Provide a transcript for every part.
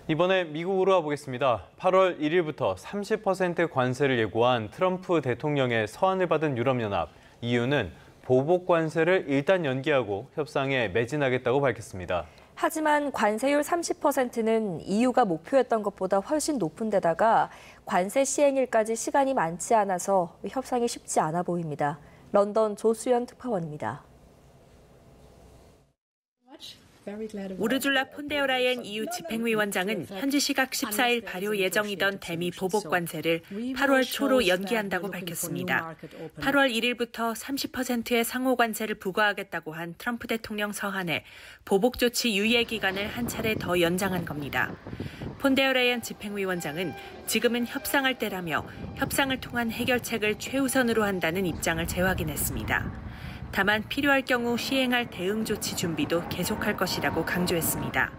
이번에 미국으로 가보겠습니다. 8월 1일부터 30% 관세를 예고한 트럼프 대통령의 서한을 받은 유럽연합. 이유는 보복 관세를 일단 연기하고 협상에 매진하겠다고 밝혔습니다. 하지만 관세율 30%는 EU가 목표였던 것보다 훨씬 높은 데다가 관세 시행일까지 시간이 많지 않아서 협상이 쉽지 않아 보입니다. 런던 조수연 특파원입니다. 우르줄라 폰데어라이엔 EU 집행위원장은 현지 시각 14일 발효 예정이던 대미 보복 관세를 8월 초로 연기한다고 밝혔습니다. 8월 1일부터 30%의 상호 관세를 부과하겠다고 한 트럼프 대통령 서한에 보복 조치 유예 기간을 한 차례 더 연장한 겁니다. 폰데어라이엔 집행위원장은 지금은 협상할 때라며 협상을 통한 해결책을 최우선으로 한다는 입장을 재확인했습니다. 다만 필요할 경우 시행할 대응 조치 준비도 계속할 것이라고 강조했습니다.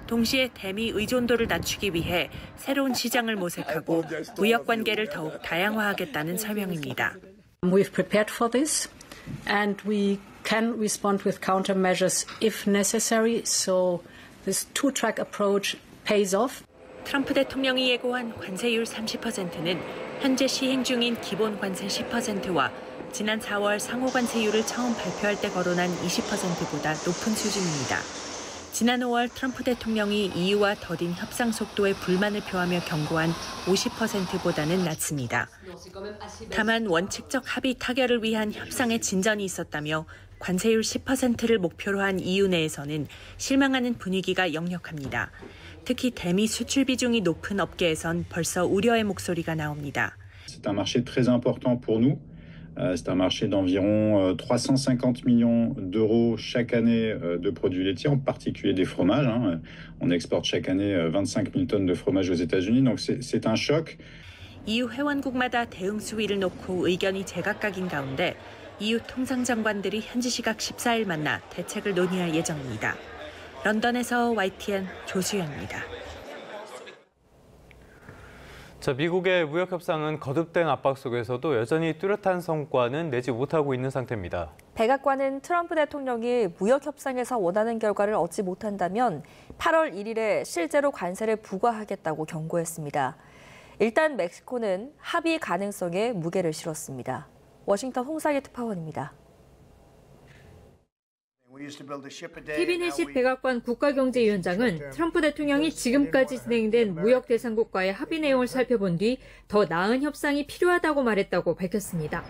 동시에 대미 의존도를 낮추기 위해 새로운 시장을 모색하고 무역 관계를 더욱 다양화하겠다는 설명입니다. We've prepared for this and we can respond with countermeasures if necessary. So this two-track approach pays off. 트럼프 대통령이 예고한 관세율 30%는 현재 시행 중인 기본 관세 10%와 지난 4월 상호 관세율을 처음 발표할 때 거론한 20%보다 높은 수준입니다. 지난 5월 트럼프 대통령이 EU와 더딘 협상 속도에 불만을 표하며 경고한 50%보다는 낮습니다. 다만 원칙적 합의 타결을 위한 협상의 진전이 있었다며 관세율 10%를 목표로 한 EU 내에서는 실망하는 분위기가 역력합니다. 특히 대미 수출 비중이 높은 업계에선 벌써 우려의 목소리가 나옵니다. C'est un marché très important pour nous. C'est un marché d'environ 350 millions d'euros chaque année de produits laitiers, en particulier des fromages. On exporte chaque année 25 000 tonnes de fromage aux États-Unis, donc c'est un choc. EU 회원국마다 대응 수위를 놓고 의견이 제각각인 가운데 EU 통상장관들이 현지 시각 14일 만나 대책을 논의할 예정입니다. 런던에서 YTN 조수연입니다. 미국의 무역 협상은 거듭된 압박 속에서도 여전히 뚜렷한 성과는 내지 못하고 있는 상태입니다. 백악관은 트럼프 대통령이 무역 협상에서 원하는 결과를 얻지 못한다면 8월 1일에 실제로 관세를 부과하겠다고 경고했습니다. 일단 멕시코는 합의 가능성에 무게를 실었습니다. 워싱턴 홍상희 특파원입니다. 케빈 해시 백악관 국가경제위원장은 트럼프 대통령이 지금까지 진행된 무역 대상국과의 합의 내용을 살펴본 뒤 더 나은 협상이 필요하다고 말했다고 밝혔습니다.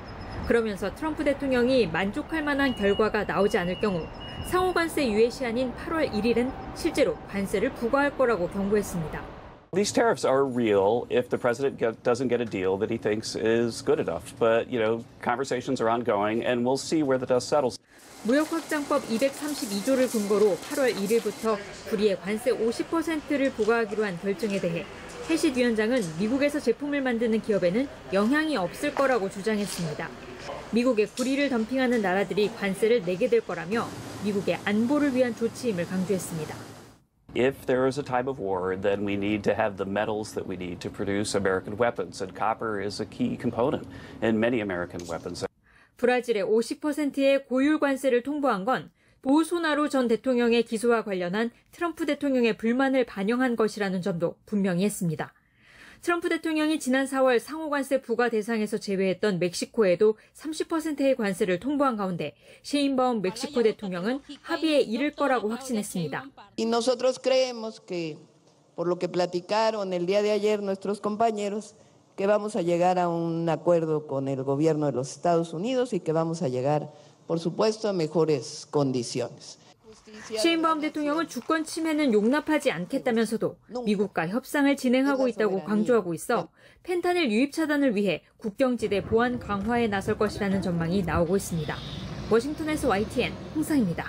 그러면서 트럼프 대통령이 만족할 만한 결과가 나오지 않을 경우 상호 관세 유예 시한인 8월 1일은 실제로 관세를 부과할 거라고 경고했습니다. These tariffs are real if the president doesn't get a deal that he thinks is good enough. But, conversations are ongoing and we'll see where the dust settles. 무역확장법 232조를 근거로 8월 1일부터 불이에 관세 50%를 부과하기로 한 결정에 대해 해시 위원장은 미국에서 제품을 만드는 기업에는 영향이 없을 거라고 주장했습니다. 미국에 구리를 덤핑하는 나라들이 관세를 내게 될 거라며 미국의 안보를 위한 조치임을 강조했습니다. If there is a time of war, then we need to have the metals that we need to produce American weapons, and copper is a key component in many American weapons. 브라질의 50%의 고율 관세를 통보한 건 보우소나로 전 대통령의 기소와 관련한 트럼프 대통령의 불만을 반영한 것이라는 점도 분명히 했습니다. 트럼프 대통령이 지난 4월 상호 관세 부과 대상에서 제외했던 멕시코에도 30%의 관세를 통보한 가운데 셰인바움 멕시코 대통령은 합의에 이를 거라고 확신했습니다. Y nosotros creemos que por lo que platicaron el día de ayer nuestros compañeros que vamos a llegar a un acuerdo con el gobierno de los Estados Unidos y que vamos a llegar, por supuesto, a mejores condiciones. 셰인바움 대통령은 주권 침해는 용납하지 않겠다면서도 미국과 협상을 진행하고 있다고 강조하고 있어 펜타닐 유입 차단을 위해 국경지대 보안 강화에 나설 것이라는 전망이 나오고 있습니다. 워싱턴에서 YTN 홍상입니다.